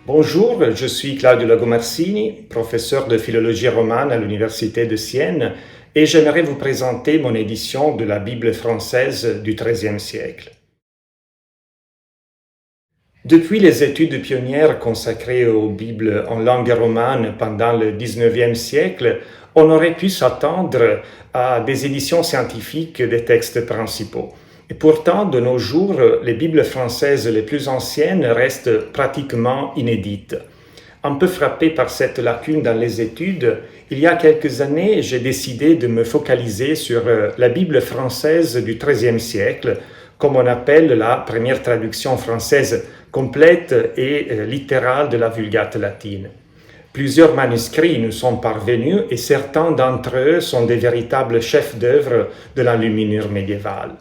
Bonjour, je suis Claudio Lagomarsini, professeur de philologie romane à l'Université de Sienne, et j'aimerais vous présenter mon édition de la Bible française du XIIIe siècle. Depuis les études pionnières consacrées aux Bibles en langue romane pendant le XIXe siècle, on aurait pu s'attendre à des éditions scientifiques des textes principaux. Et pourtant, de nos jours, les Bibles françaises les plus anciennes restent pratiquement inédites. Un peu frappé par cette lacune dans les études, il y a quelques années, j'ai décidé de me focaliser sur la Bible française du XIIIe siècle, comme on appelle la première traduction française complète et littérale de la Vulgate latine. Plusieurs manuscrits nous sont parvenus et certains d'entre eux sont des véritables chefs-d'œuvre de l'enluminure médiévale.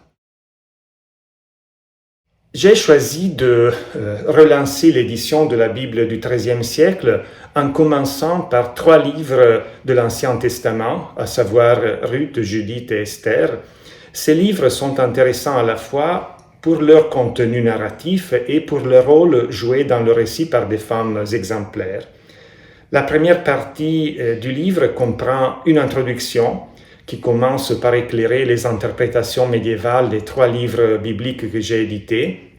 J'ai choisi de relancer l'édition de la Bible du XIIIe siècle en commençant par 3 livres de l'Ancien Testament, à savoir Ruth, Judith et Esther. Ces livres sont intéressants à la fois pour leur contenu narratif et pour le rôle joué dans le récit par des femmes exemplaires. La première partie du livre comprend une introduction qui commence par éclairer les interprétations médiévales des 3 livres bibliques que j'ai édités.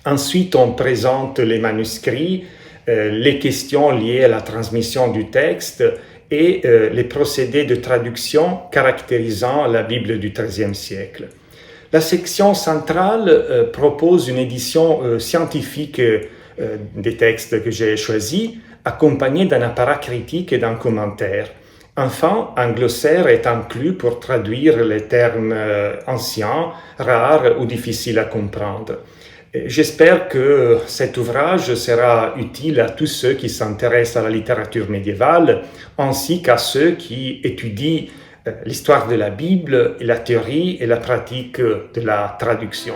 Ensuite, on présente les manuscrits, les questions liées à la transmission du texte et les procédés de traduction caractérisant la Bible du XIIIe siècle. La section centrale propose une édition scientifique des textes que j'ai choisis, accompagnée d'un apparat critique et d'un commentaire. Enfin, un glossaire est inclus pour traduire les termes anciens, rares ou difficiles à comprendre. J'espère que cet ouvrage sera utile à tous ceux qui s'intéressent à la littérature médiévale, ainsi qu'à ceux qui étudient l'histoire de la Bible, la théorie et la pratique de la traduction.